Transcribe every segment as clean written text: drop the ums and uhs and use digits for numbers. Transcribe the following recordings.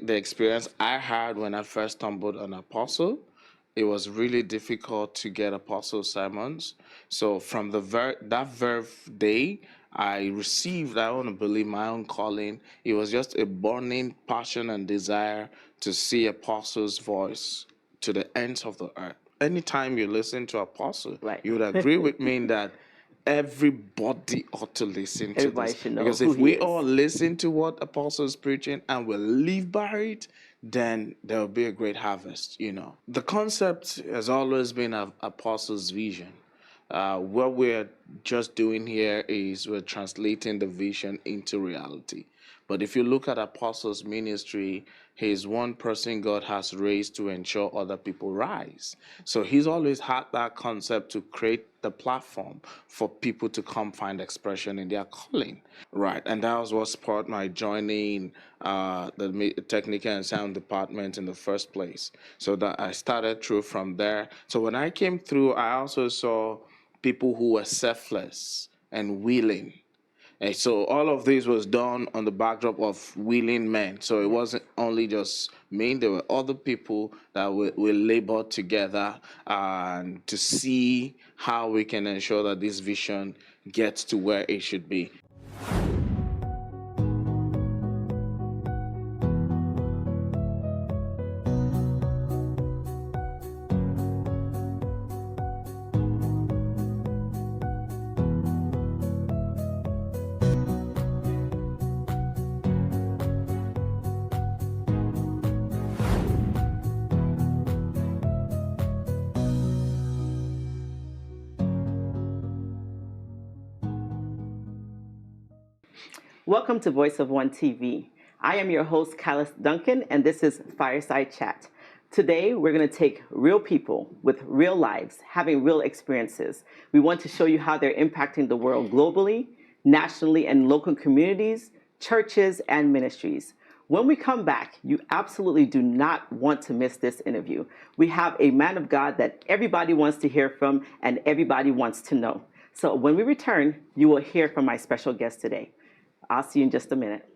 the experience I had when I first stumbled on Apostle. It was really difficult to get Apostle sermons. So from that very day, I received, I want to believe, my own calling. It was just a burning passion and desire to see Apostle's voice to the ends of the earth. Anytime you listen to Apostle, Right. you would agree with me that everybody ought to listen to Everybody this. should know Because who if he we is. all listen to what Apostle is preaching and will live by it, then there will be a great harvest, you know. The concept has always been Apostle's vision. What we're just doing here is we're translating the vision into reality. But if you look at Apostle's ministry, he's one person God has raised to ensure other people rise. So he's always had that concept to create the platform for people to come find expression in their calling. Right. And that was what sparked my joining the technical and sound department in the first place. So that I started through from there. So when I came through, I also saw people who were selfless and willing. And so all of this was done on the backdrop of willing men. So it wasn't only just me, there were other people that we labored together to see how we can ensure that this vision gets to where it should be. Welcome to Voice of One TV. I am your host, Callis Duncan, and this is Fireside Chat. Today, we're going to take real people with real lives, having real experiences. We want to show you how they're impacting the world globally, nationally, and local communities, churches, and ministries. When we come back, you absolutely do not want to miss this interview. We have a man of God that everybody wants to hear from and everybody wants to know. So when we return, you will hear from my special guest today. I'll see you in just a minute.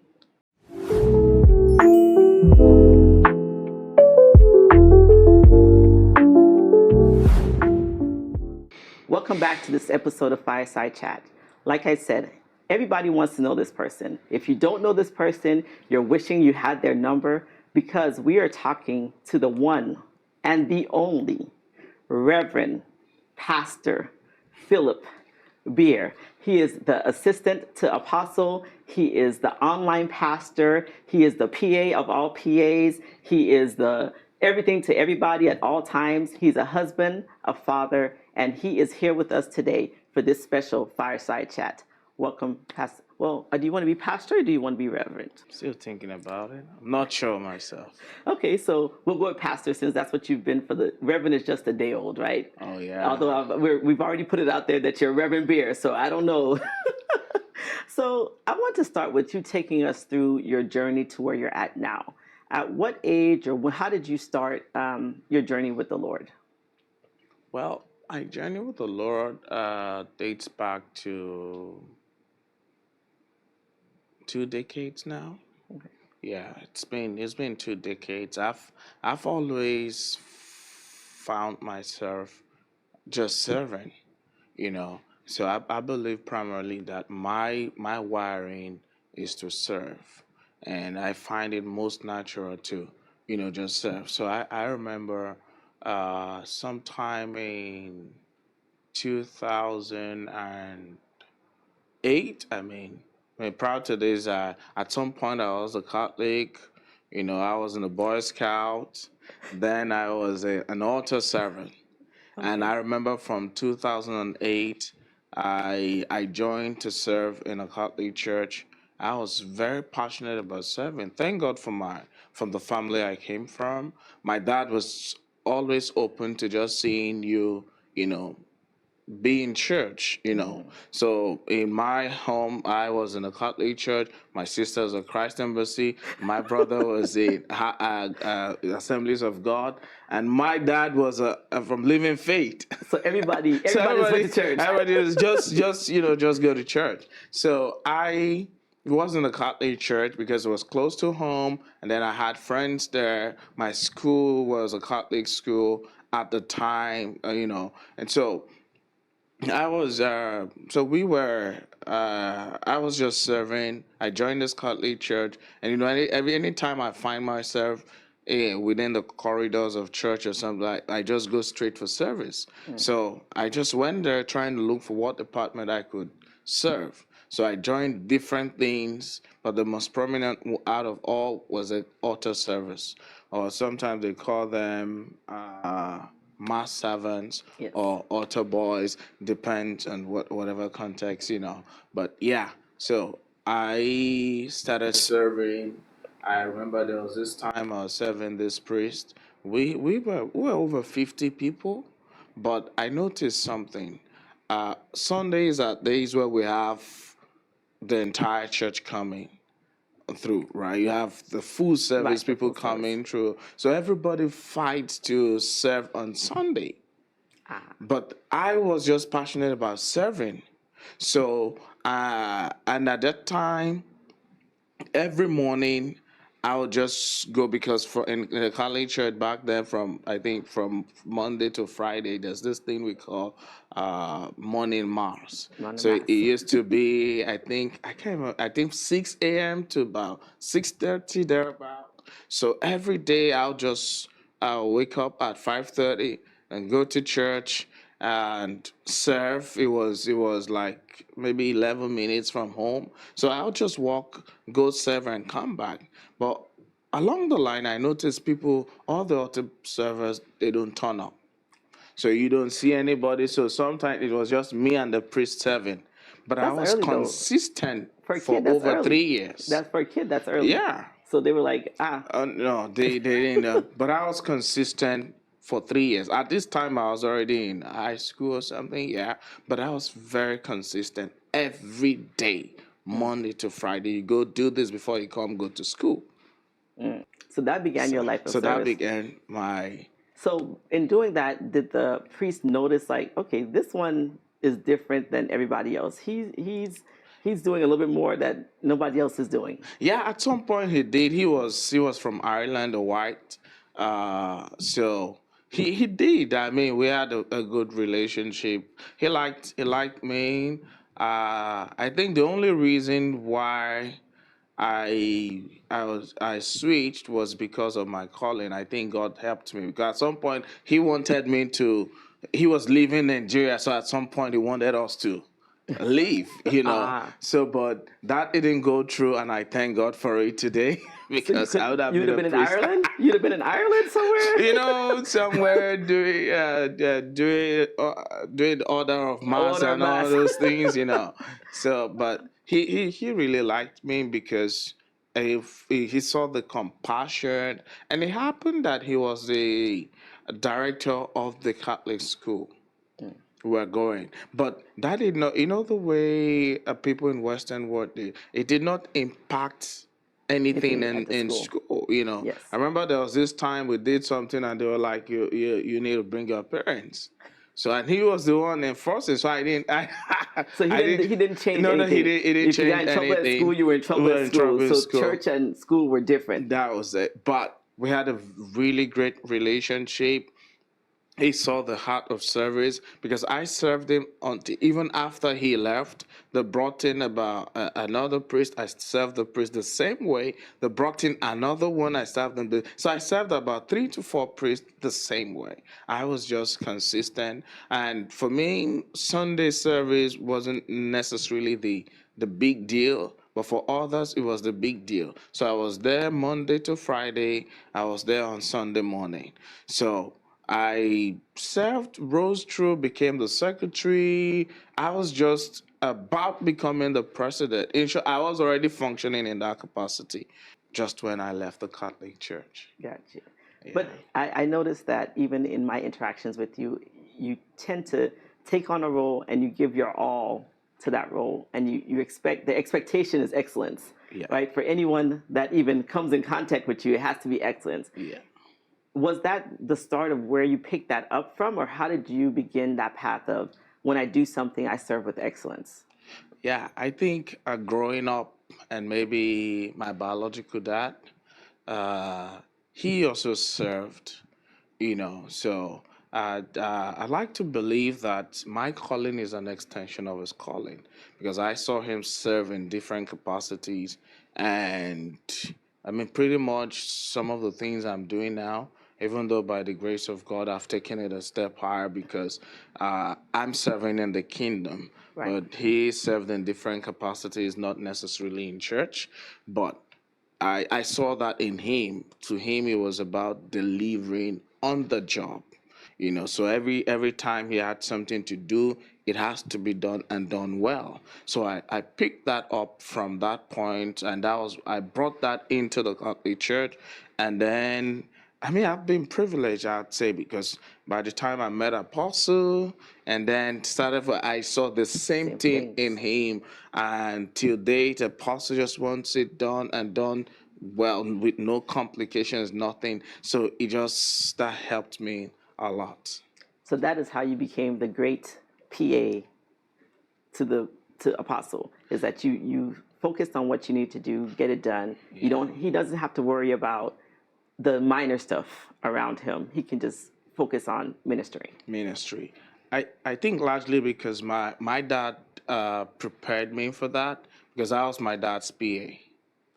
Welcome back to this episode of Fireside Chat. Like I said, everybody wants to know this person. If you don't know this person, you're wishing you had their number, because we are talking to the one and the only Reverend Pastor Philip Gbir. He is the assistant to Apostle. He is the online pastor. He is the PA of all PAs. He is the everything to everybody at all times. He's a husband, a father, and he is here with us today for this special Fireside Chat. Welcome, Pastor. Well, do you want to be pastor or do you want to be reverend? Still thinking about it. I'm not sure myself. Okay, so we'll go with pastor since that's what you've been for. The reverend is just a day old, right? Oh, yeah. Although we've already put it out there that you're Reverend Gbir, so I don't know. So I want to start with you taking us through your journey to where you're at now. At what age or how did you start your journey with the Lord? Well, my journey with the Lord dates back to 2 decades now. Okay. Yeah, it's been 2 decades. I've always found myself just serving, you know. So I believe primarily that my wiring is to serve, and I find it most natural to, just serve. So I remember sometime in 2008. I mean, prior to this, at some point I was a Catholic. I was in the Boy Scout. Then I was an altar servant. And I remember from 2008, I joined to serve in a Catholic church. I was very passionate about serving. Thank God from the family I came from. My dad was always open to just seeing you, be in church, So in my home, I was in a Catholic church. My sister was a Christ Embassy. My brother was in Assemblies of God, and my dad was from Living Faith. So everybody went to church. Everybody was just go to church. So I It wasn't a Catholic church because it was close to home, and then I had friends there. My school was a Catholic school at the time, and so I was so we were I was just serving. I joined this Catholic church, and any time I find myself within the corridors of church or something, I just go straight for service. So I just went there trying to look for what department I could serve. So I joined different things, but the most prominent out of all was an altar service, or sometimes they call them mass servants Yes. or altar boys, depends on whatever context. But yeah, so I started serving. I remember there was this time I was serving this priest. We were over 50 people, but I noticed something. Sundays are days where we have the entire church coming through, right? You have the full service, Right, the people full service. coming through. So everybody fights to serve on Sunday. But I was just passionate about serving. So, and at that time, every morning I would just go because in the college church back then, I think from Monday to Friday, there's this thing we call morning mass. Morning So mass. it used to be, I can't remember, I think 6 a.m. to about 6:30 thereabout. So every day I'll wake up at 5:30 and go to church and serve. It was like maybe 11 minutes from home. So I'll just walk, go serve, and come back. But along the line, I noticed all the altar servers, they don't turn up. So you don't see anybody. So sometimes it was just me and the priest serving. But I That's was early, though. consistent For a for kid, that's over early. 3 years. That's for a kid, that's early. Yeah. So they were like, No, they didn't. But I was consistent for 3 years. At this time, I was already in high school or something. Yeah, but I was very consistent every day, Monday to Friday. You go do this before you go to school. so that began your life of So that service. began my. So in doing that, did the priest notice like, okay, this one is different than everybody else. He's doing a little bit more that nobody else is doing. Yeah, at some point he did. He was from Ireland, a white. So he did. I mean, we had a good relationship. He liked me. I think the only reason why I switched was because of my calling. I think God helped me because at some point he wanted me to. He was leaving Nigeria, so at some point he wanted us to leave. So, but that didn't go through, and I thank God for it today because I would have You'd been have a been in priest. Ireland. You'd have been in Ireland somewhere. Somewhere doing the order of mass Order of and all mass. those things. So, but he really liked me because he saw the compassion, and it happened that he was the director of the Catholic school we're going. But that did not, the way people in Western world did, it did not impact anything Anything at the in school. school. Yes. I remember there was this time we did something and they were like, you need to bring your parents. So, and he was the one enforcing. So I didn't. So he didn't change no, anything. No, he didn't If you got change in trouble anything. at school, you were in trouble We were at in school. trouble in So school. church and school were different. That was it. But we had a really great relationship. He saw the heart of service because I served him until even after he left. They brought in about another priest. I served the priest the same way. They brought in another one. I served them. So I served about 3 to 4 priests the same way. I was just consistent. And for me, Sunday service wasn't necessarily the big deal. But for others, it was the big deal. So I was there Monday to Friday. I was there on Sunday morning. So I served, rose through, became the secretary. I was just about becoming the president. In short, I was already functioning in that capacity just when I left the Catholic Church. Gotcha. But I noticed that even in my interactions with you, you tend to take on a role and you give your all to that role, and you expect the expectation is excellence, right? For anyone that even comes in contact with you, it has to be excellence. Yeah. Was that the start of where you picked that up from, or how did you begin that path of when I do something, I serve with excellence? Yeah, I think growing up, and maybe my biological dad, he also served, so I like to believe that my calling is an extension of his calling, because I saw him serve in different capacities, and I mean, pretty much some of the things I'm doing now, even though by the grace of God I've taken it a step higher, because I'm serving in the kingdom. Right. But he served in different capacities, not necessarily in church, but I saw that in him. To him, it was about delivering on the job. So every time he had something to do, it has to be done and done well. So I picked that up from that point, and I brought that into the church. And then, I mean, I've been privileged, I'd say, because by the time I met Apostle and then I saw the same Same thing in things. him. And till date, Apostle just wants it done and done well, with no complications, nothing. So that helped me a lot. So that is how you became the great PA to Apostle. Is that you focused on what you need to do, get it done. You don't. He doesn't have to worry about the minor stuff around him. He can just focus on ministering. Ministry. I think largely because my dad prepared me for that, because I was my dad's PA.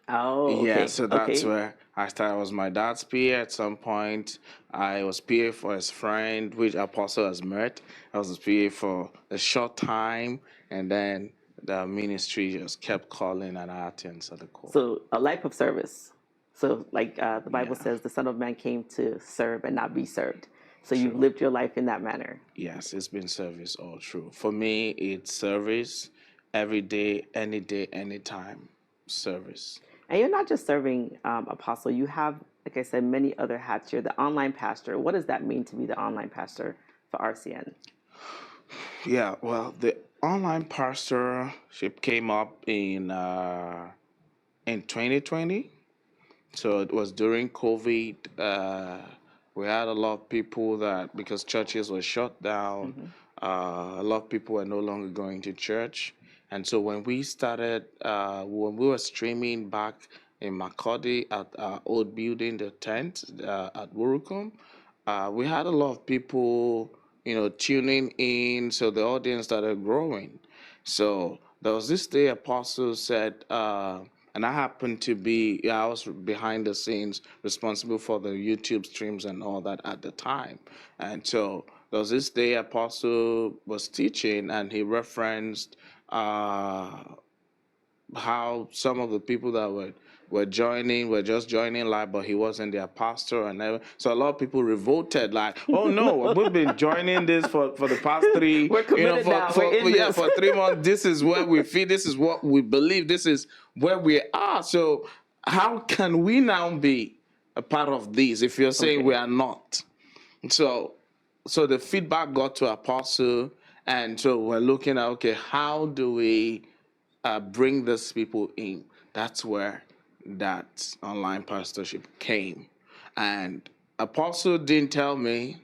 Oh, Yeah, okay, so that's okay. where I started. I was my dad's PA at some point. I was PA for his friend, which Apostle has met. I was his PA for a short time, and then the ministry just kept calling, and I had to answer the call. So a life of service. So like the Bible Yeah, says, the Son of Man came to serve and not be served. So you've true. lived your life in that manner. Yes, it's been service all through. For me, it's service every day, anytime. Service. And you're not just serving Apostle. You have, like I said, many other hats. You're the online pastor. What does that mean to be the online pastor for RCN? Yeah, well, the online pastorship came up in 2020. So it was during COVID. We had a lot of people that, because churches were shut down, a lot of people were no longer going to church. And so when we started, when we were streaming back in Makodi at our old building, the tent at Wurukum, we had a lot of people, tuning in. So the audience started growing. So there was this day Apostle said, and I happened to be, yeah, I was behind the scenes responsible for the YouTube streams and all that at the time. And so there was this day Apostle was teaching, and he referenced how some of the people that were just joining live, but he wasn't their pastor, and so a lot of people revolted, like, oh no, we've been joining this for the past three, We're committed now. We're in this. for 3 months. This is where we feel. This is what we believe. This is where we are. So how can we now be a part of this if you're saying Okay. we are not? So the feedback got to Apostle, and so we're looking at, okay, how do we bring these people in? That's where that online pastorship came. And Apostle didn't tell me,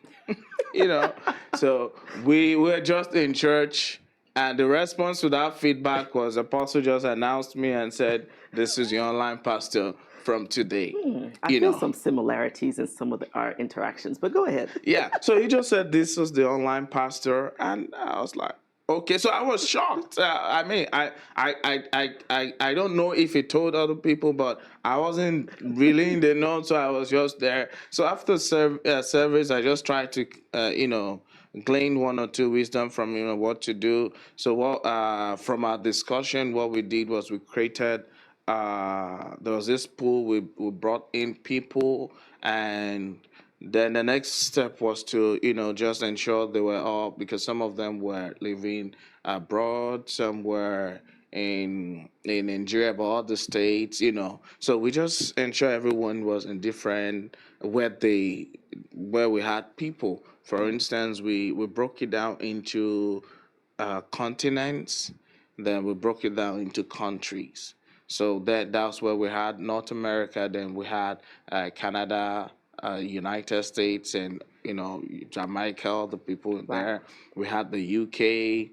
you know. So we were just in church, and the response to that feedback was Apostle just announced me and said, "This is your online pastor from today." I feel some similarities in some of our interactions, but go ahead. Yeah. So he just said this was the online pastor, and I was like, okay. So I was shocked. I mean, I don't know if he told other people, but I wasn't really in the know, so I was just there. So after service, I just tried to, glean one or two wisdom from what to do. So from our discussion, what we did was we created. There was this pool. We brought in people, and then the next step was to, just ensure they were all, because some of them were living abroad, some were in Nigeria, but other states, So we just ensure everyone was in different where we had people. For instance, we broke it down into continents, then we broke it down into countries. So that's where we had North America, then we had Canada, United States, and Jamaica, all the people Wow. there. We had the UK,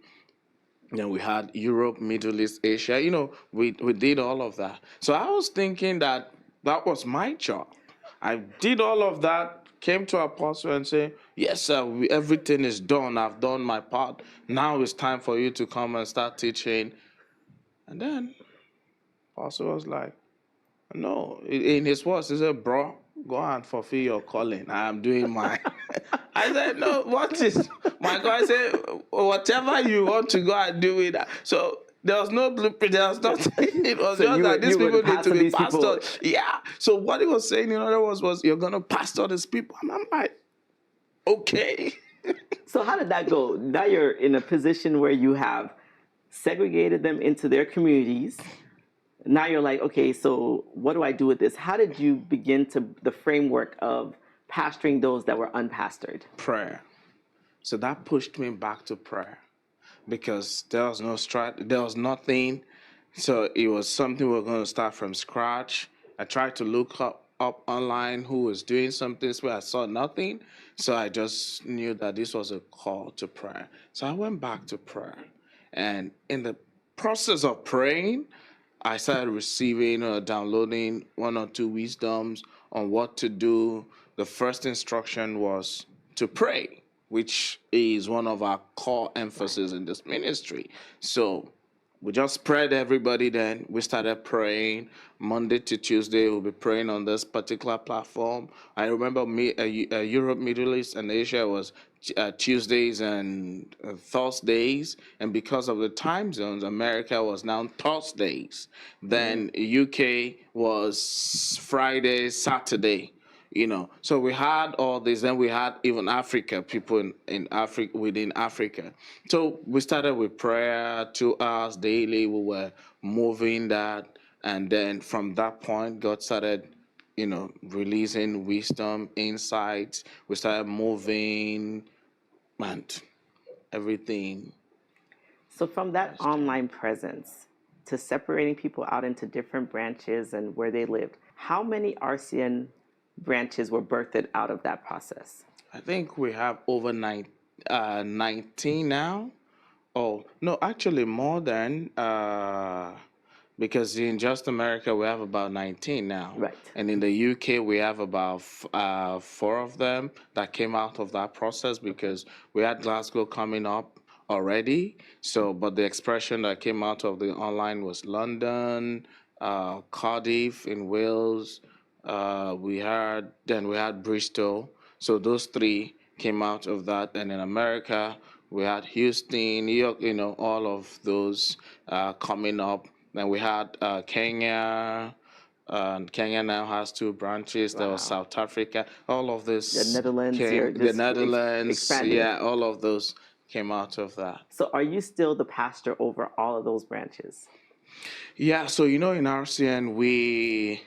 Then we had Europe, Middle East, Asia. We did all of that. So I was thinking that was my job. I did all of that, came to Apostle and say, yes, sir, everything is done. I've done my part. Now it's time for you to come and start teaching. And then Apostle was like, no, in his words, he said, bro, go and fulfill your calling. I am doing mine. I said, no, what is my God? I said, whatever you want to go and do with that. So there was no blueprint, there was nothing. It was So just that these people need to be these people. pastored. Yeah. So what he was saying, in other words, was you're gonna pastor these people. And I'm like, okay. So how did that go? Now you're in a position where you have segregated them into their communities. Now you're like, okay, so what do I do with this? How did you begin the framework of pastoring those that were unpastored? Prayer. So that pushed me back to prayer because there was no there was nothing. So it was something we were going to start from scratch. I tried to look up online who was doing something, where I saw nothing. So I just knew that this was a call to prayer. So I went back to prayer. And in the process of praying, I started receiving or downloading one or two wisdoms on what to do. The first instruction was to pray, which is one of our core emphasis in this ministry. So we just spread everybody. Then we started praying Monday to Tuesday. We'll be praying on this particular platform. I remember Europe, Middle East, and Asia was Tuesdays and Thursdays, and because of the time zones, America was now Thursdays. Then UK was Friday, Saturday. So we had all this. Then we had even Africa, people in Africa, within Africa. So we started with prayer, 2 hours daily. We were moving that, and then from that point, God started releasing wisdom, insights. We started moving, and everything. So from that online presence to separating people out into different branches and where they lived, how many RCN branches were birthed out of that process? I think we have over 19 now. Oh, no, actually more than, because in just America we have about 19 now. Right. And in the UK we have about 4 of them that came out of that process, because we had Glasgow coming up already. So, but the expression that came out of the online was London, Cardiff in Wales. We had Bristol. So those 3 came out of that. And in America, we had Houston, New York, all of those coming up. Then we had Kenya. Kenya now has 2 branches. Wow. There was South Africa. All of this. The Netherlands. The Netherlands. Expanding. Yeah, all of those came out of that. So are you still the pastor over all of those branches? Yeah, so in RCN we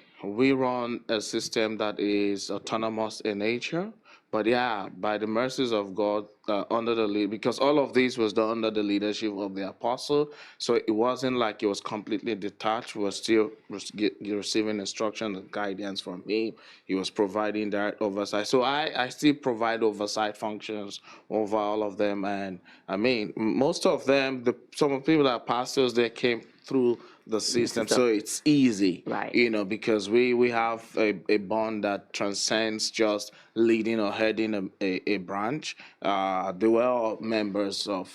run a system that is autonomous in nature, but yeah, by the mercies of God, under the lead, because all of this was done under the leadership of the apostle, so it wasn't like it was completely detached. We were still receiving instruction and guidance from him. He was providing direct oversight. So I still provide oversight functions over all of them, and I mean most of them, some of the people that are pastors, they came through the system, so it's easy, right? Because we have a bond that transcends just leading or heading a branch. They were all members of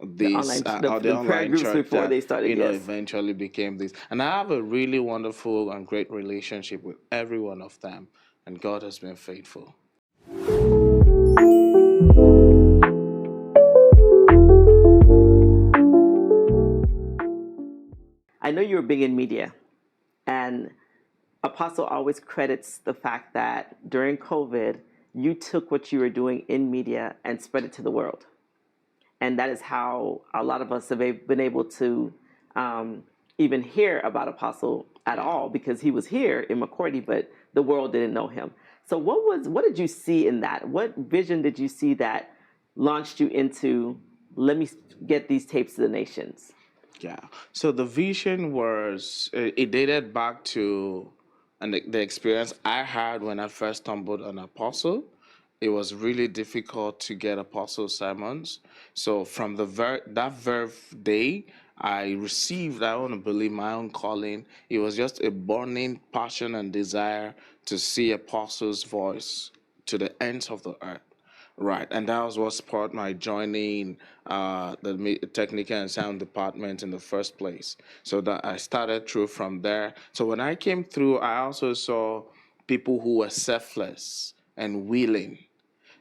this the online groups church before they started. Eventually became this, and I have a really wonderful and great relationship with every one of them, and God has been faithful. I know you're big in media, and Apostle always credits the fact that during COVID, you took what you were doing in media and spread it to the world. And that is how a lot of us have been able to even hear about Apostle at all, because he was here in McCourty, but the world didn't know him. So what did you see in that? What vision did you see that launched you into, let me get these tapes to the nations? Yeah. So the vision was, it dated back to the experience I had when I first stumbled on Apostle. it was really difficult to get apostle sermons. So from that very day, I received, I want to believe, my own calling. It was just a burning passion and desire to see apostles' voice to the ends of the earth. Right, and that was what sparked my joining the technical and sound department in the first place. So that I started through from there. So when I came through, I also saw people who were selfless and willing.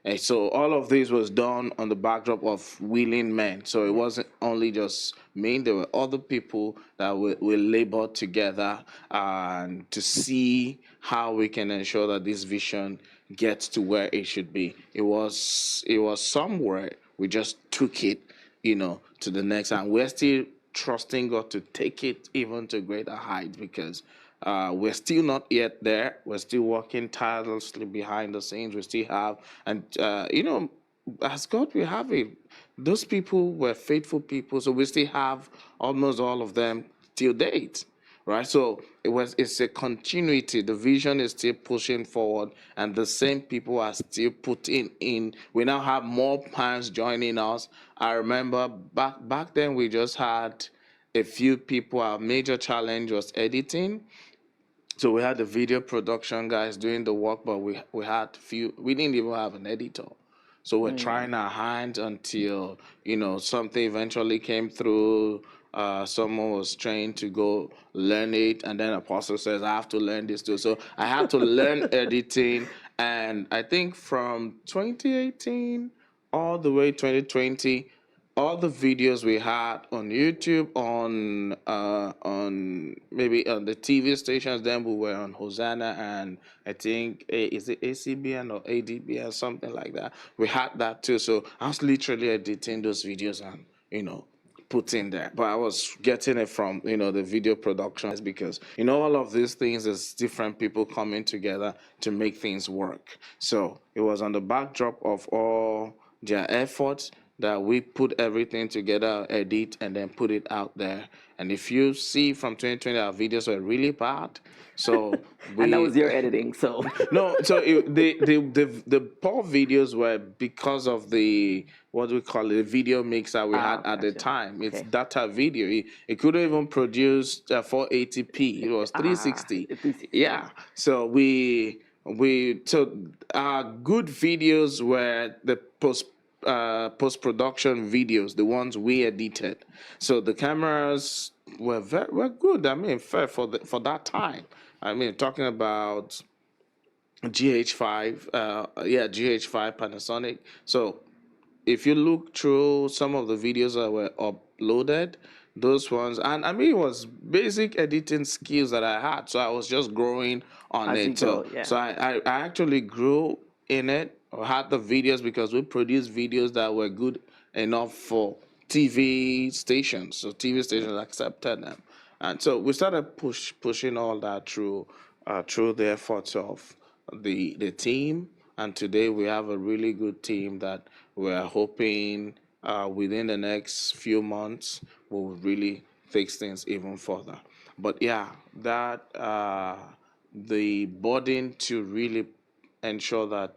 And so all of this was done on the backdrop of willing men. So it wasn't only just me, there were other people that we labored together to see how we can ensure that this vision gets to where it should be. It was somewhere. We just took it, to the next, and we're still trusting God to take it even to greater heights, because we're still not yet there. We're still working tirelessly behind the scenes. We still have, and as God we have it. Those people were faithful people, so we still have almost all of them till date, right? So it's a continuity. The vision is still pushing forward, and the same people are still putting in. We now have more hands joining us. I remember back then we just had a few people. Our major challenge was editing. So we had the video production guys doing the work, but we had few. We didn't even have an editor. So we're trying our hands until something eventually came through. Someone was trained to go learn it, and then Apostle says, "I have to learn this too." So I had to learn editing, and I think from 2018 all the way 2020, all the videos we had on YouTube, on maybe on the TV stations. Then we were on Hosanna, and I think is it ACBN or ADBN, something like that. We had that too. So I was literally editing those videos and put in there. But I was getting it from the video production, because all of these things is different people coming together to make things work. So it was on the backdrop of all their efforts that we put everything together, edit, and then put it out there. And if you see from 2020, our videos were really bad. So And that was your editing, so. no, so the poor videos were because of the, what do we call it, the video mix that we had at the Gotcha. time. It's Okay. data video. It couldn't even produce 480p. It was 360. 360. Yeah. So so our good videos were the post production videos, the ones we edited. So the cameras were good. I mean, fair for that time. I mean, talking about GH5, GH5 Panasonic. So if you look through some of the videos that were uploaded, those ones, and I mean, it was basic editing skills that I had. So I was just growing on As you it. go, So, yeah. so I actually grew in it, or had the videos, because we produced videos that were good enough for TV stations. So TV stations accepted them. And so we started pushing all that through the efforts of the team. And today we have a really good team that we're hoping within the next few months will really fix things even further. But yeah, that the burden to really ensure that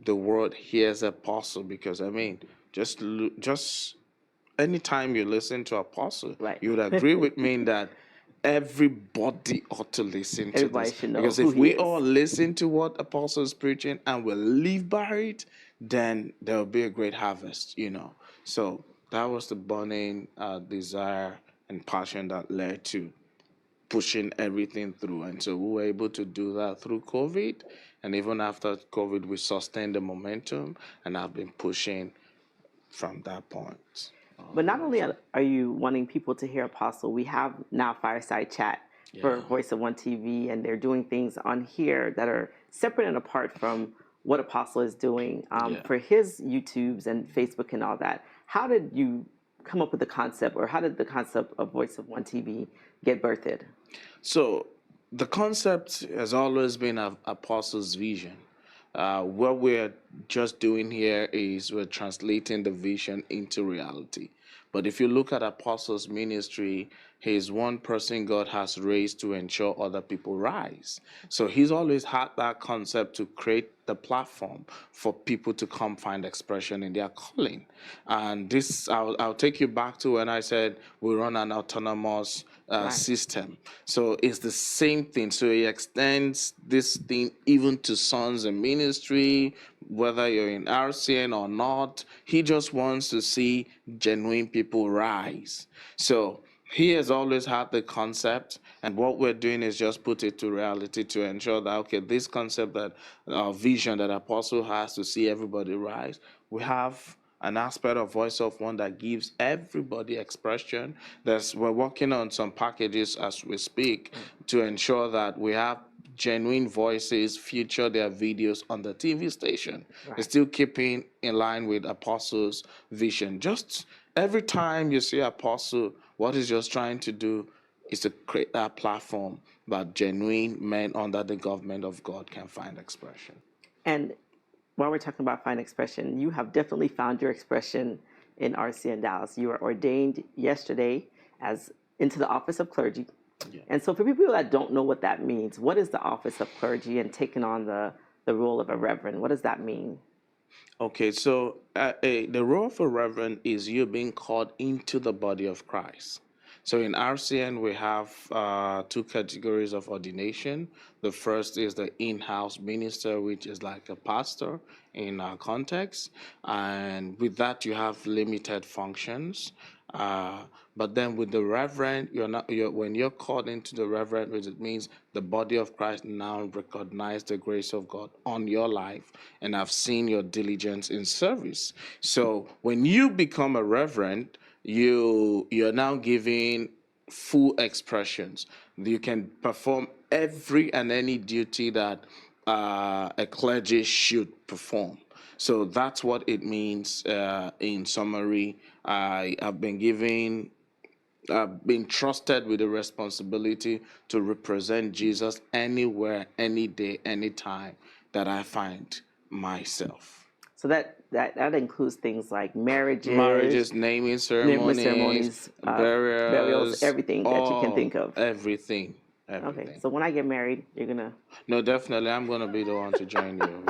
the world hears apostle, because I mean, just anytime you listen to apostle, Right. you would agree with me that everybody ought to listen to Everybody this, should know because who if he we is. all listen to what apostle is preaching and will live by it, then there will be a great harvest. So that was the burning desire and passion that led to pushing everything through. And so we were able to do that through COVID. And even after COVID, we sustained the momentum and have been pushing from that point. But not only are you wanting people to hear Apostle, we have now Fireside Chat for Yeah. Voice of One TV, and they're doing things on here that are separate and apart from what Apostle is doing Yeah. for his YouTubes and Facebook and all that. How did you come up with the concept, or how did the concept of Voice of One TV get birthed? So the concept has always been Apostle's vision. What we're just doing here is we're translating the vision into reality. But if you look at Apostles' ministry, he is one person God has raised to ensure other people rise. So he's always had that concept to create the platform for people to come find expression in their calling. And this, I'll take you back to when I said we run an autonomous Right. system. So it's the same thing. So he extends this thing even to sons in ministry, whether you're in RCN or not. He just wants to see genuine people rise. So he has always had the concept, and what we're doing is just put it to reality to ensure that, okay, this concept, that vision that Apostle has to see everybody rise, we have an aspect of Voice of One that gives everybody expression. We're working on some packages as we speak to ensure that we have genuine voices feature their videos on the TV station. Right. It's still keeping in line with Apostle's vision. Just every time you see Apostle, what he's just trying to do is to create that platform that genuine men under the government of God can find expression. And while we're talking about find expression, you have definitely found your expression in RCN Dallas. You were ordained yesterday as into the office of clergy. Yeah. And so for people that don't know what that means, what is the office of clergy and taking on the role of a reverend? What does that mean? Okay, so the role of a reverend is you being called into the body of Christ. So in RCN, we have two categories of ordination. The first is the in-house minister, which is like a pastor in our context. And with that, you have limited functions. But then with the reverend, when you're called into the reverend, which it means the body of Christ now recognize the grace of God on your life and have seen your diligence in service. So when you become a reverend, you're now giving full expressions. You can perform every and any duty that a clergy should perform. So that's what it means in summary. I have been been trusted with the responsibility to represent Jesus anywhere, any day, anytime that I find myself. So that includes things like Marriages, naming ceremonies, burials, burials, everything that you can think of. Everything. Okay, so when I get married, you're gonna. No, definitely, I'm gonna be the one to join you.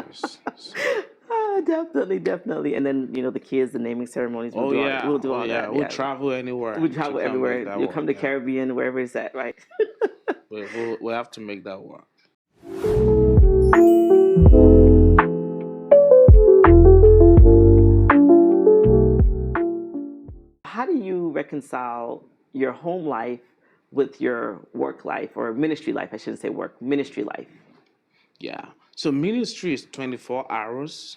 Definitely. And then the kids, the naming ceremonies. We'll do all that. We'll travel anywhere. We'll travel everywhere. You'll come to Caribbean, wherever it's at, right? We'll have to make that work. How do you reconcile your home life with your work life, or ministry life? I shouldn't say work, ministry life. Yeah. So ministry is 24 hours,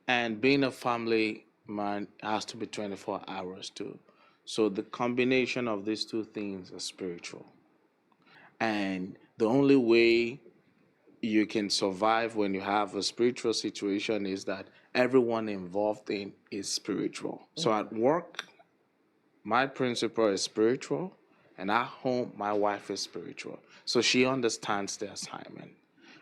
and being a family man has to be 24 hours too. So the combination of these two things is spiritual. And the only way you can survive when you have a spiritual situation is that everyone involved in is spiritual. So at work, my principal is spiritual, and at home, my wife is spiritual. So she understands the assignment.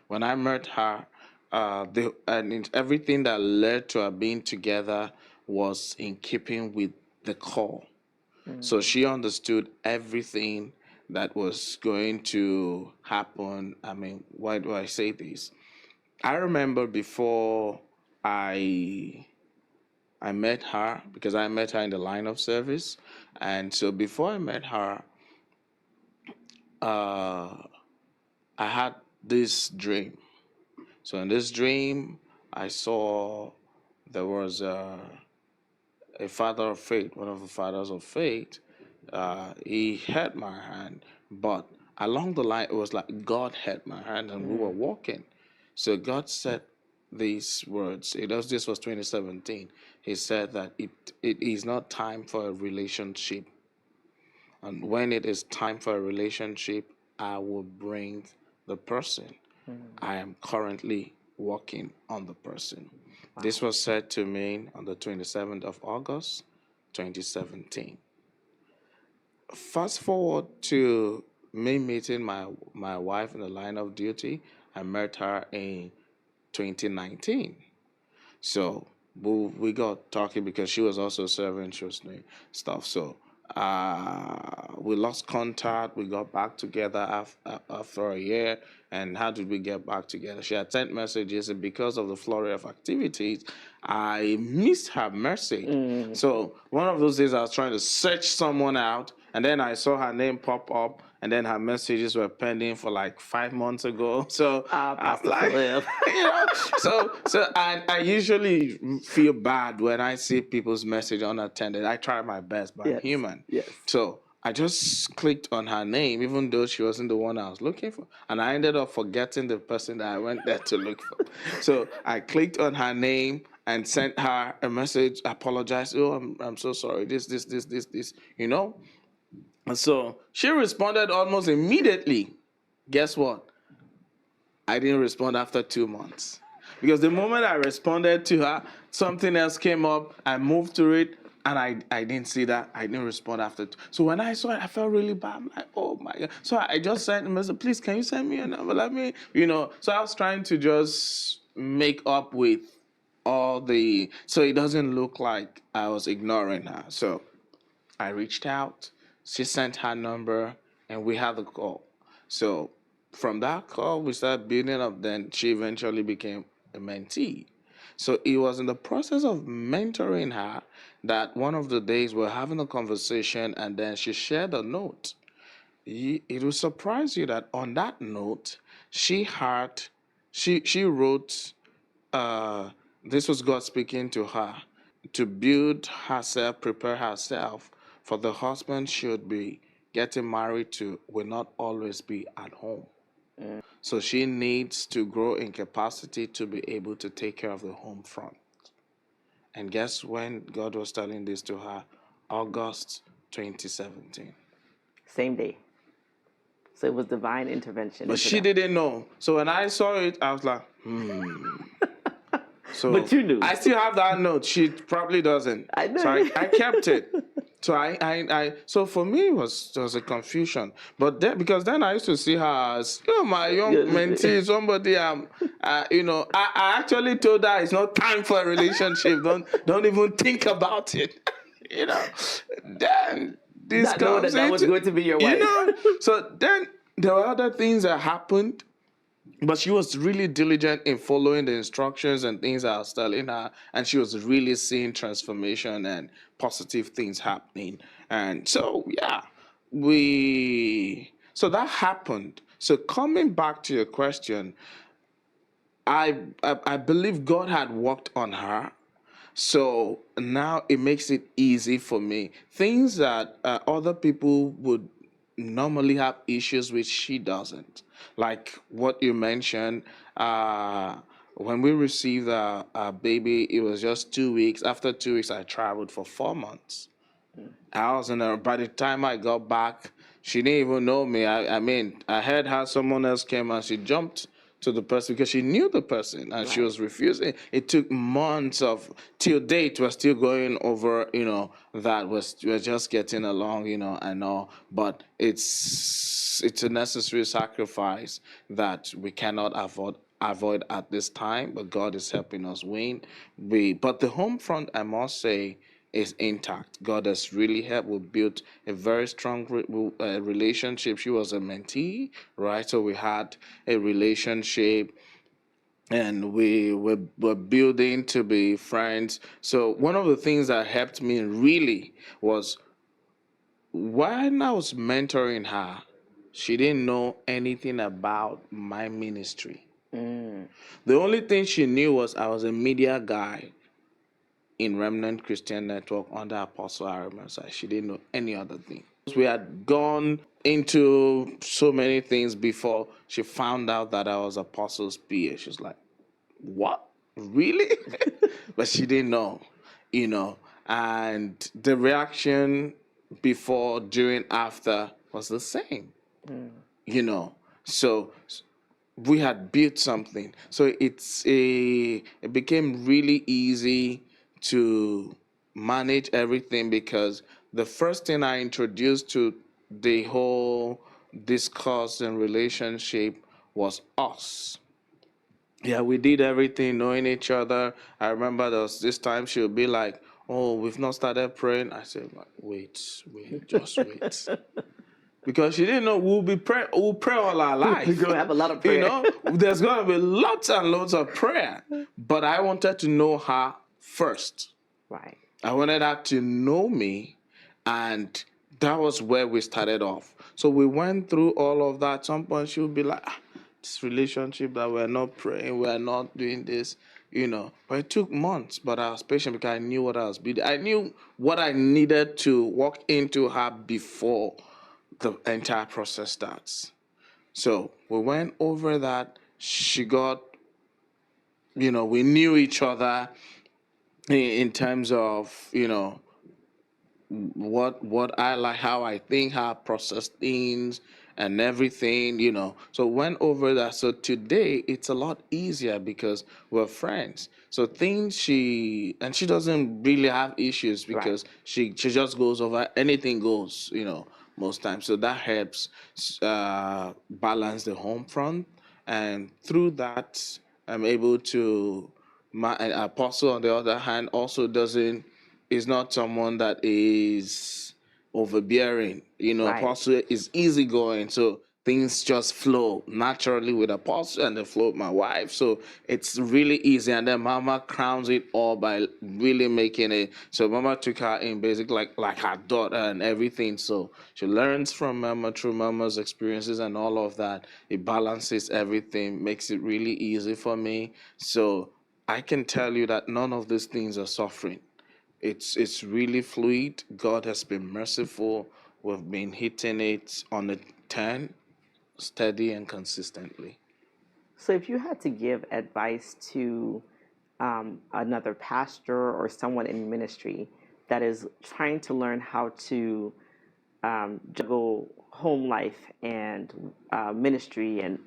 When I met her, everything that led to our being together was in keeping with the call. So she understood everything that was going to happen. I mean, why do I say this? I remember before I met her, because I met her in the line of service. And so before I met her, I had this dream. So in this dream, I saw there was a father of faith, one of the fathers of faith. He held my hand, but along the line, it was like God held my hand and we were walking. So God said these words. This was 2017. He said that it is not time for a relationship. And when it is time for a relationship, I will bring the person. I am currently working on the person. Wow. This was said to me on the 27th of August, 2017. Fast forward to me meeting my wife in the line of duty. I met her in 2019. So we got talking because she was also serving church stuff. So we lost contact. We got back together after a year. And how did we get back together? She had sent messages, and because of the flurry of activities, I missed her message. So one of those days I was trying to search someone out, and then I saw her name pop up, and then her messages were pending for like 5 months ago. So I'm Pastor like, Philip. so I usually feel bad when I see people's message unattended. I try my best, but I'm Yes, human. yes. So I just clicked on her name, even though she wasn't the one I was looking for. And I ended up forgetting the person that I went there to look for. So I clicked on her name and sent her a message, apologized. Oh, I'm so sorry. This, you know? And so she responded almost immediately. Guess what? I didn't respond after 2 months. Because the moment I responded to her, something else came up. I moved to it, and I didn't see that. I didn't respond after. So when I saw it, I felt really bad. I'm like, oh my God. So I just sent a message, please, can you send me a number? Let me, So I was trying to just make up with all so it doesn't look like I was ignoring her. So I reached out. She sent her number, and we had a call. So from that call, we started building up. Then she eventually became a mentee. So it was in the process of mentoring her that one of the days we're having a conversation, and then she shared a note. It will surprise you that on that note, she wrote, this was God speaking to her, to build herself, prepare herself for the husband should be getting married to will not always be at home. So she needs to grow in capacity to be able to take care of the home front. And guess when God was telling this to her? August 2017. Same day. So it was divine intervention. But she didn't know. So when I saw it, I was like, So But you knew. I still have that note. She probably doesn't. I know. So I kept it. So so for me it was a confusion. But then, because then I used to see her as, my young mentee, somebody I actually told her it's not time for a relationship. Don't even think about it. Then this Not knowing comes that was going to be your wife. So then there were other things that happened. But she was really diligent in following the instructions and things I was telling her, and she was really seeing transformation and positive things happening. And so, so that happened. So coming back to your question, I believe God had worked on her. So now it makes it easy for me. Things that other people would normally have issues with, she doesn't. Like what you mentioned, when we received our baby, it was just 2 weeks. After 2 weeks, I traveled for 4 months. I was in her. By the time I got back, she didn't even know me. I heard how someone else came and she jumped to the person because she knew the person and she was refusing. It took months till date. We're still going over, that we're just getting along, and all. But it's a necessary sacrifice that we cannot avoid at this time. But God is helping us win. But the home front, I must say, is intact. God has really helped. We built a very strong relationship. She was a mentee, right? So we had a relationship, and we were building to be friends. So one of the things that helped me really was when I was mentoring her, she didn't know anything about my ministry. The only thing she knew was I was a media guy in Remnant Christian Network under Apostle Arome Osayi. She didn't know any other thing. We had gone into so many things before she found out that I was Apostle's PA. She was like, what? Really? But she didn't know, and the reaction before, during, after was the same, So we had built something. So it became really easy to manage everything because the first thing I introduced to the whole discourse and relationship was us. Yeah, we did everything knowing each other. I remember there was this time she would be like, "Oh, we've not started praying." I said, like, wait, just wait. Because she didn't know we'll pray all our We're life. gonna have a lot of prayer. There's gonna be lots and lots of prayer. But I wanted to know her first. Right. I wanted her to know me, and that was where we started off. So we went through all of that. At some point, she would be like, this relationship that we're not praying, we're not doing this. But it took months, but I was patient because I knew what I was building. I knew what I needed to walk into her before the entire process starts. So we went over that. She got, we knew each other in terms of, what I like, how I think, how I process things and everything. So went over that. So today it's a lot easier because we're friends. So things she doesn't really have issues Right. because she just goes over, anything goes, most times. So that helps balance the home front. And through that, I'm able to, my apostle on the other hand also doesn't, is not someone that is overbearing. Right. Apostle is easygoing, so things just flow naturally with apostle and they flow with my wife. So it's really easy. And then Mama crowns it all by really making it. So Mama took her in basically like her daughter and everything. So she learns from Mama through Mama's experiences and all of that. It balances everything, makes it really easy for me. So I can tell you that none of these things are suffering. It's really fluid. God has been merciful. We've been hitting it on the 10, steady and consistently. So, if you had to give advice to another pastor or someone in ministry that is trying to learn how to juggle home life and ministry and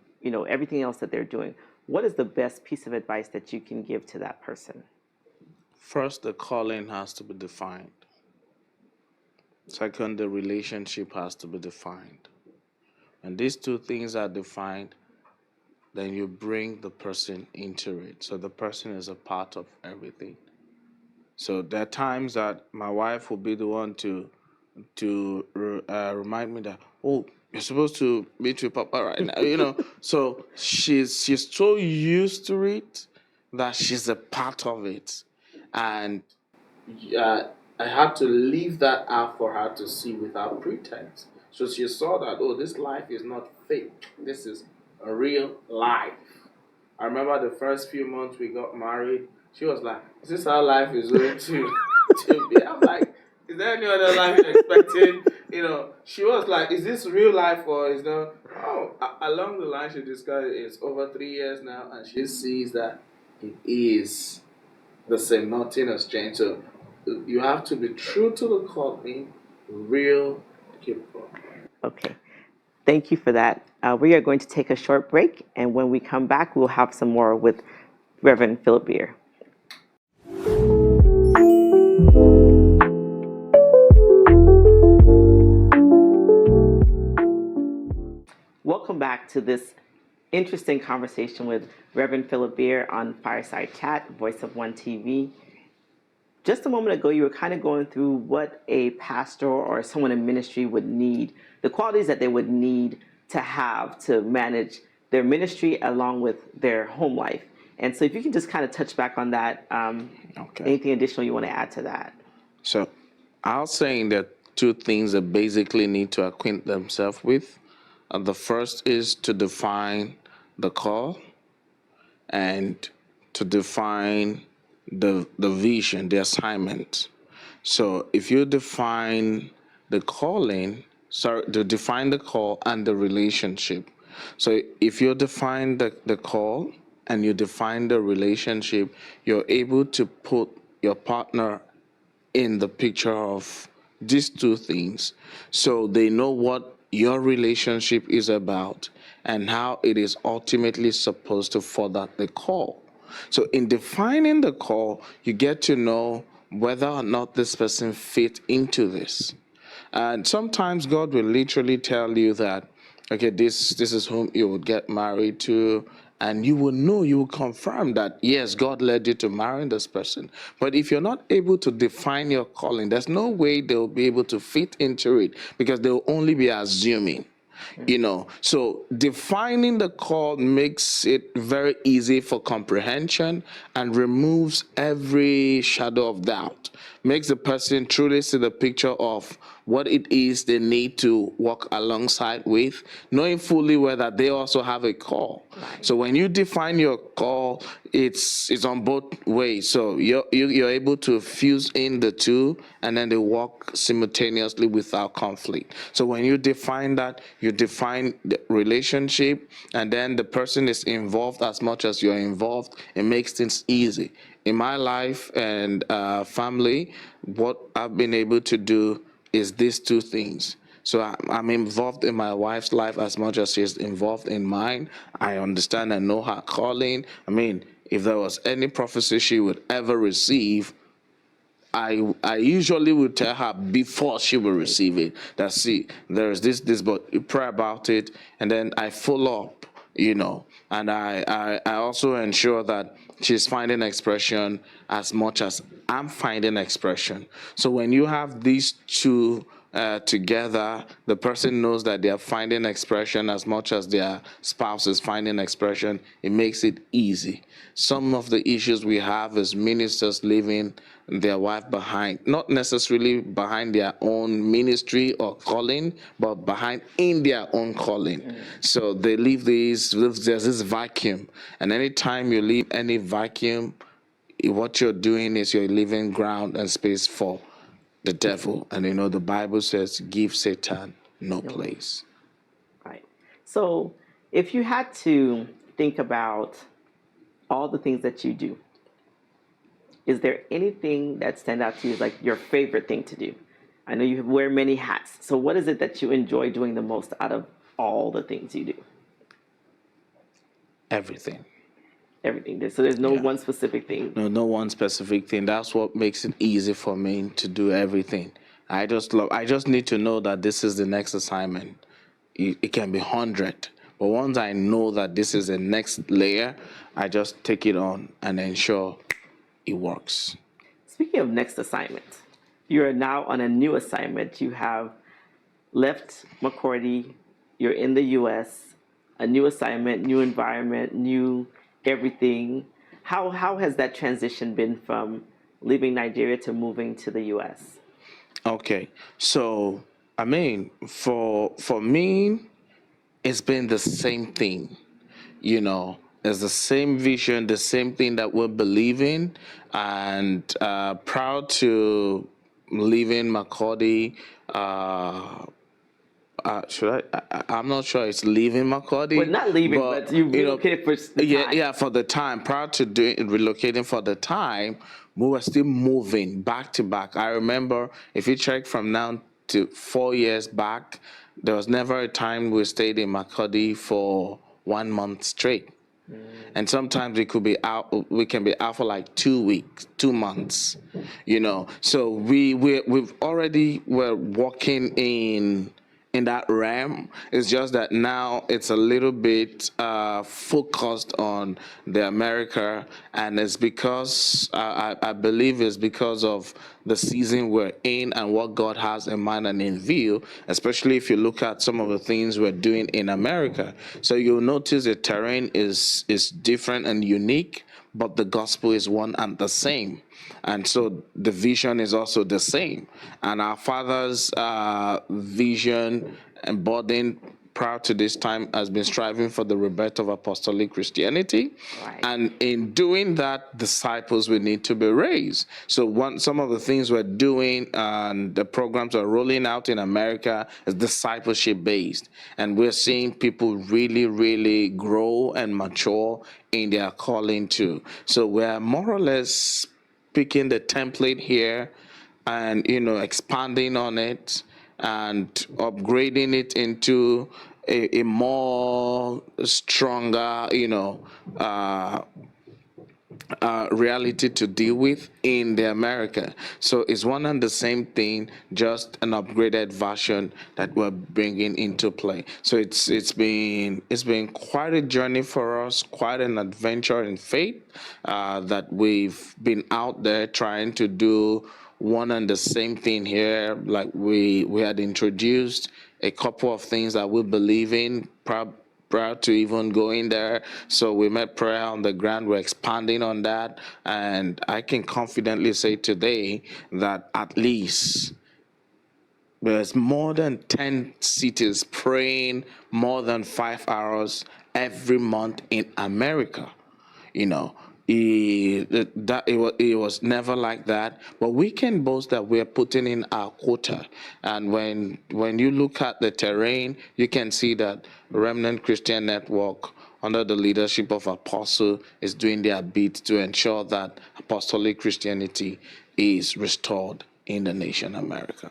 everything else that they're doing, what is the best piece of advice that you can give to that person? First, the calling has to be defined. Second, the relationship has to be defined. And these two things are defined, then you bring the person into it. So the person is a part of everything. So there are times that my wife will be the one to remind me that, oh, you're supposed to meet with Papa right now. So she's so used to it that she's a part of it, and uh, I had to leave that out for her to see without pretense. So she saw that, oh, this life is not fake. This is a real life. I remember the first few months we got married. She was like, "Is this how life is going to be?" I'm like, "Is there any other life you're expecting?" She was like, "Is this real life or is no?" Oh, along the line, she discovered it's over 3 years now, and she sees that it is the same. Nothing has changed. So you have to be true to the calling, real, keep on. Okay. Thank you for that. We are going to take a short break, and when we come back, we'll have some more with Reverend Philip Gbir. Welcome back to this interesting conversation with Reverend Philip Gbir on Fireside Chat, Voice of One TV. Just a moment ago, you were kind of going through what a pastor or someone in ministry would need, the qualities that they would need to have to manage their ministry along with their home life. And so if you can just kind of touch back on that, Okay. anything additional you want to add to that? So I'll say that two things that basically need to acquaint themselves with. The first is to define the call and to define the vision, the assignment. So if you define the calling, to define the call and the relationship. So if you define the call and you define the relationship, you're able to put your partner in the picture of these two things, so they know what your relationship is about and how it is ultimately supposed to further the call. So in defining the call, you get to know whether or not this person fit into this. And sometimes God will literally tell you that, okay, this is whom you would get married to, and you will know, you will confirm that, yes, God led you to marry this person. But if you're not able to define your calling, there's no way they'll be able to fit into it, because they'll only be assuming. So defining the call makes it very easy for comprehension and removes every shadow of doubt, makes the person truly see the picture of what it is they need to walk alongside with, knowing fully well that they also have a call. Right. So when you define your call, it's on both ways. So you're able to fuse in the two, and then they walk simultaneously without conflict. So when you define that, you define the relationship, and then the person is involved as much as you're involved. It makes things easy. In my life and family, what I've been able to do is these two things. So I'm involved in my wife's life as much as she's involved in mine. I understand and know her calling. I mean, if there was any prophecy she would ever receive, I usually would tell her before she will receive it that, see, there is this, but you pray about it, and then I follow up, and I also ensure that she's finding expression as much as I'm finding expression. So when you have these two together, the person knows that they are finding expression as much as their spouse is finding expression. It makes it easy. Some of the issues we have is ministers leaving their wife behind, not necessarily behind their own ministry or calling, but behind in their own calling. So they leave there's this vacuum. And anytime you leave any vacuum, what you're doing is you're leaving ground and space for the devil. And the Bible says, give Satan no place. Right. So if you had to think about all the things that you do, is there anything that stands out to you as like your favorite thing to do? I know you wear many hats. So what is it that you enjoy doing the most out of all the things you do? Everything. Everything. So there's no one specific thing. No one specific thing. That's what makes it easy for me to do everything. I just need to know that this is the next assignment. It can be 100, but once I know that this is the next layer, I just take it on and ensure it works. Speaking of next assignment, you are now on a new assignment. You have left McCordy. You're in the U.S. A new assignment, new environment, new everything. How has that transition been from leaving Nigeria to moving to the U.S.? Okay, so I mean, for me, it's been the same thing. It's the same vision, the same thing that we believe in, and proud to live in McCordy. I'm not sure it's leaving McCordy. Well, not leaving, but you relocated for the time. Yeah, for the time. Prior to relocating for the time, we were still moving back to back. I remember, if you check from now to 4 years back, there was never a time we stayed in McCordy for 1 month straight. And sometimes we can be out for like 2 weeks, 2 months, So we've already were walking in that realm. It's just that now it's a little bit focused on the America, and it's because I believe it's because of the season we're in and what God has in mind and in view, especially if you look at some of the things we're doing in America. So you'll notice the terrain is different and unique, but the gospel is one and the same. And so the vision is also the same. And our Father's vision and burden prior to this time has been striving for the rebirth of Apostolic Christianity. Right. And in doing that, disciples will need to be raised. So some of the things we're doing and the programs are rolling out in America is discipleship based. And we're seeing people really, really grow and mature in their calling too. So we're more or less picking the template here and expanding on it and upgrading it into a more stronger reality to deal with in the America. So it's one and the same thing, just an upgraded version that we're bringing into play. So it's been quite a journey for us, quite an adventure in faith, that we've been out there trying to do one and the same thing here. Like we had introduced a couple of things that we believe in prior to even going there. So we met prayer on the ground. We're expanding on that. And I can confidently say today that at least there's more than 10 cities praying more than 5 hours every month in America. You know, it was never like that. But we can boast that we're putting in our quota. And when you look at the terrain, you can see that Remnant Christian Network, under the leadership of Apostle, is doing their bit to ensure that Apostolic Christianity is restored in the nation America.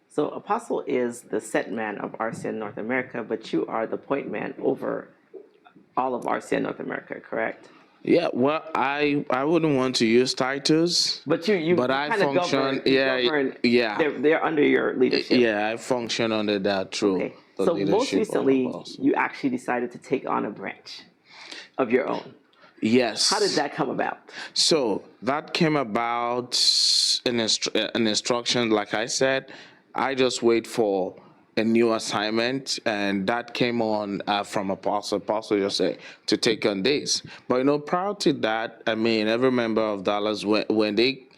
So Apostle is the set man of RCN North America, but you are the point man over all of RCN North America, correct? Yeah, well, I wouldn't want to use titles, But you but I kind of function. govern. Yeah. They're under your leadership. Yeah, I function under that through Okay. the So most leadership of recently, Apostle. you actually decided to take on a branch of your own. Yes. How did that come about? So that came about an instruction. Like I said, I just wait for a new assignment, and that came on from Apostle. Apostle just said to take on this. But prior to that, I mean, every member of Dallas, when we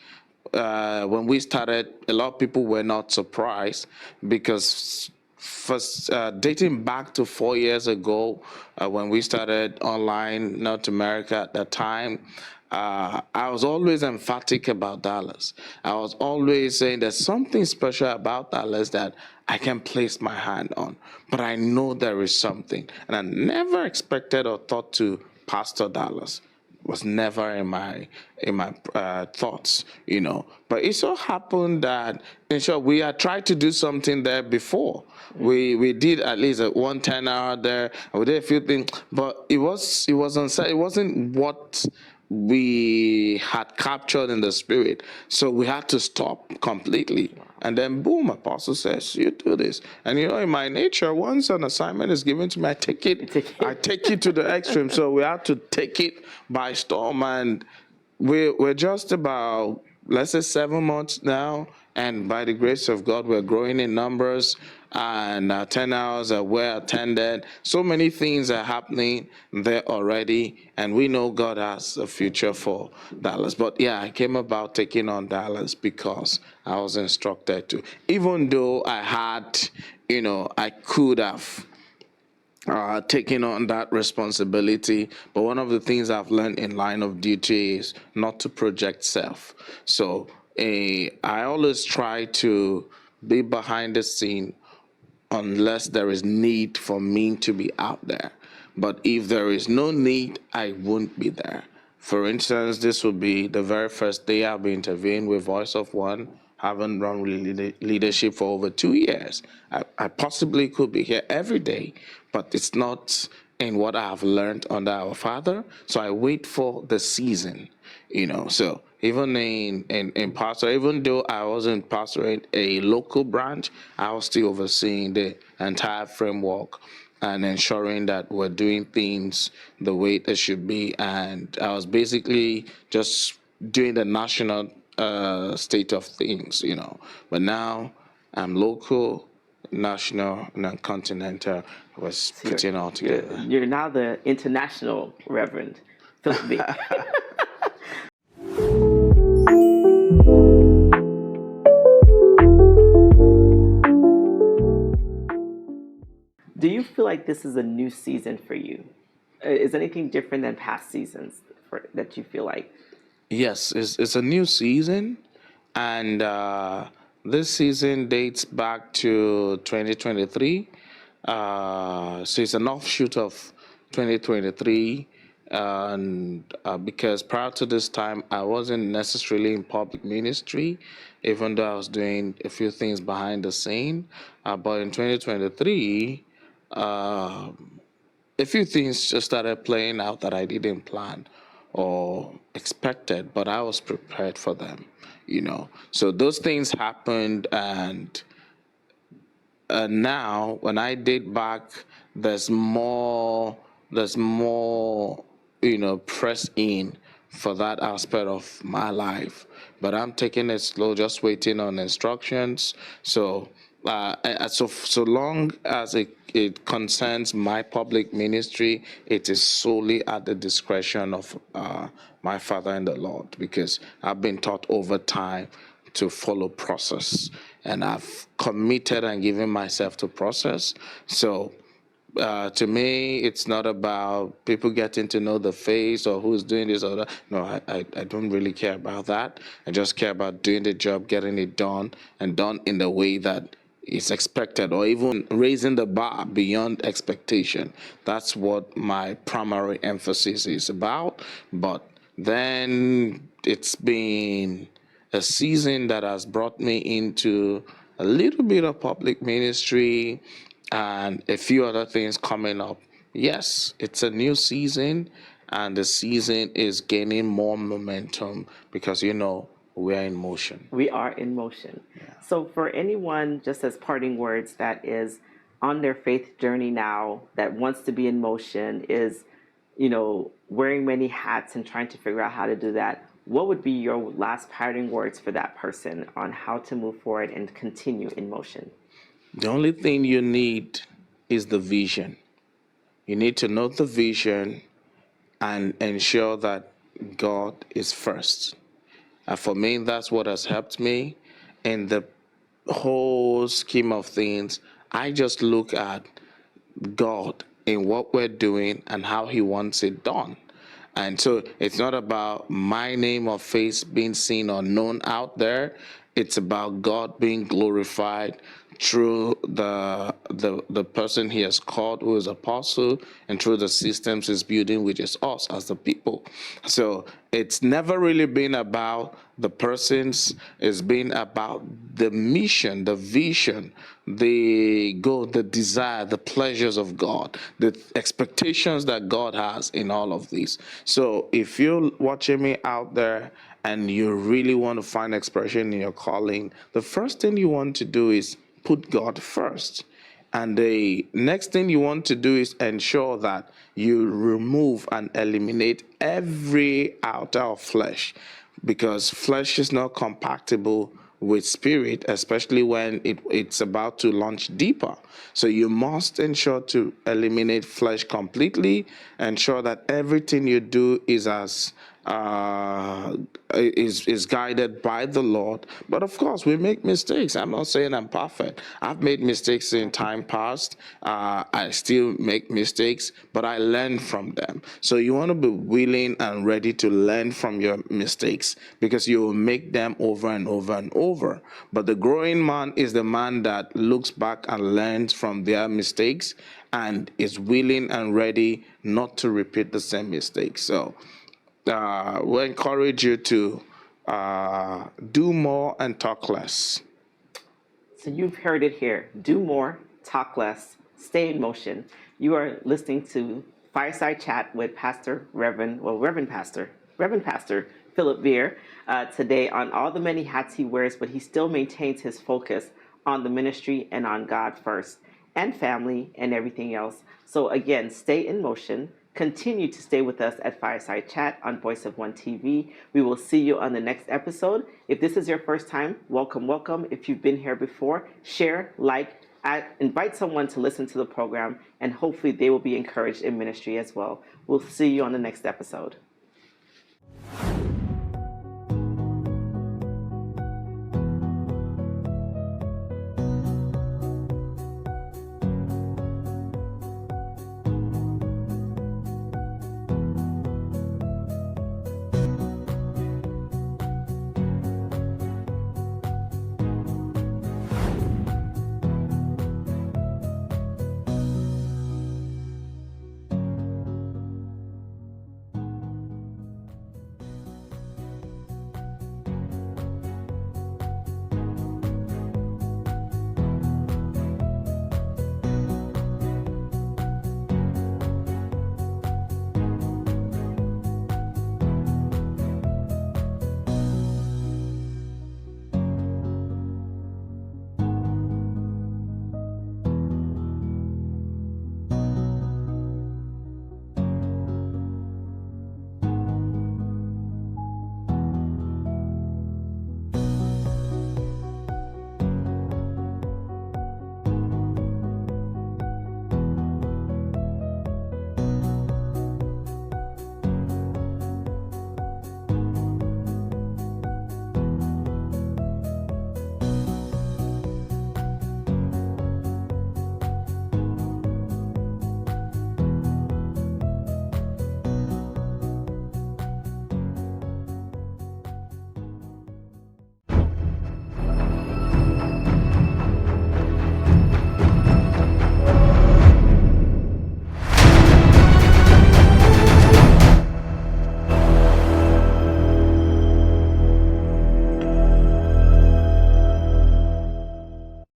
started, a lot of people were not surprised because first, dating back to 4 years ago, when we started online North America at that time, I was always emphatic about Dallas. I was always saying there's something special about Dallas that I can place my hand on, but I know there is something, and I never expected or thought to pastor Dallas. Was never in my thoughts. But it so happened that we had tried to do something there before. We did at least a 1 10 hour there, and we did a few things, but it wasn't what we had captured in the spirit. So we had to stop completely. And then boom, Apostle says, you do this. And in my nature, once an assignment is given to me, I take it. I take it to the extreme. So we had to take it by storm. And we're just about, let's say, 7 months now. And by the grace of God, we're growing in numbers, and 10 hours are well attended. So many things are happening there already, and we know God has a future for Dallas. But yeah, I came about taking on Dallas because I was instructed to. Even though I had, I could have taking on that responsibility. But one of the things I've learned in line of duty is not to project self. So I always try to be behind the scene unless there is need for me to be out there. But if there is no need, I won't be there. For instance, this will be the very first day I'll be interviewing with Voice of One. Haven't run leadership for over 2 years. I possibly could be here every day, but it's not in what I have learned under our Father. So I wait for the season, So even in pastor, even though I wasn't pastoring a local branch, I was still overseeing the entire framework and ensuring that we're doing things the way they should be. And I was basically just doing the national state of things, But now I'm local, national, and then continental. Was putting all together. You're now the international Reverend Philip B. Do you feel like this is a new season for you? Is anything different than past seasons that you feel like? Yes, it's a new season, and this season dates back to 2023. So it's an offshoot of 2023, and because prior to this time, I wasn't necessarily in public ministry, even though I was doing a few things behind the scene. But in 2023, a few things just started playing out that I didn't plan or expected, but I was prepared for them, So those things happened, and now when I date back, there's more, there's more, press in for that aspect of my life. But I'm taking it slow, just waiting on instructions. So, so long as it concerns my public ministry, it is solely at the discretion of my Father in the Lord, because I've been taught over time to follow process, and I've committed and given myself to process. So to me, it's not about people getting to know the face or who's doing this or that. No, I don't really care about that. I just care about doing the job, getting it done, and done in the way that is expected, or even raising the bar beyond expectation. That's what my primary emphasis is about. But then it's been a season that has brought me into a little bit of public ministry and a few other things coming up. Yes, it's a new season, and the season is gaining more momentum because, we're in motion. We are in motion. So for anyone, just as parting words, that is on their faith journey now, that wants to be in motion, is, wearing many hats and trying to figure out how to do that, what would be your last parting words for that person on how to move forward and continue in motion? The only thing you need is the vision. You need to know the vision and ensure that God is first. And for me, that's what has helped me in the whole scheme of things. I just look at God in what we're doing and how He wants it done. And so it's not about my name or face being seen or known out there. It's about God being glorified through the person He has called, who is apostle, and through the systems He's building, which is us as the people. So it's never really been about the persons. It's been about the mission, the vision, the goal, the desire, the pleasures of God, the expectations that God has in all of these. So if you're watching me out there and you really want to find expression in your calling, the first thing you want to do is put God first. And the next thing you want to do is ensure that you remove and eliminate every outer of flesh, because flesh is not compatible with spirit, especially when it's about to launch deeper. So you must ensure to eliminate flesh completely, ensure that everything you do is is guided by the Lord. But of course, we make mistakes. I'm not saying I'm perfect. I've made mistakes in time past. I still make mistakes, but I learn from them. So you want to be willing and ready to learn from your mistakes, because you will make them over and over and over. But the growing man is the man that looks back and learns from their mistakes and is willing and ready not to repeat the same mistakes. So we encourage you to do more and talk less. So you've heard it here. Do more, talk less, stay in motion. You are listening to Fireside Chat with Reverend Pastor Philip Gbir today on all the many hats he wears, but he still maintains his focus on the ministry and on God first, and family and everything else. So again, stay in motion. Continue to stay with us at Fireside Chat on Voice of One TV. We will see you on the next episode. If this is your first time, welcome, welcome. If you've been here before, share, like, invite someone to listen to the program, and hopefully they will be encouraged in ministry as well. We'll see you on the next episode.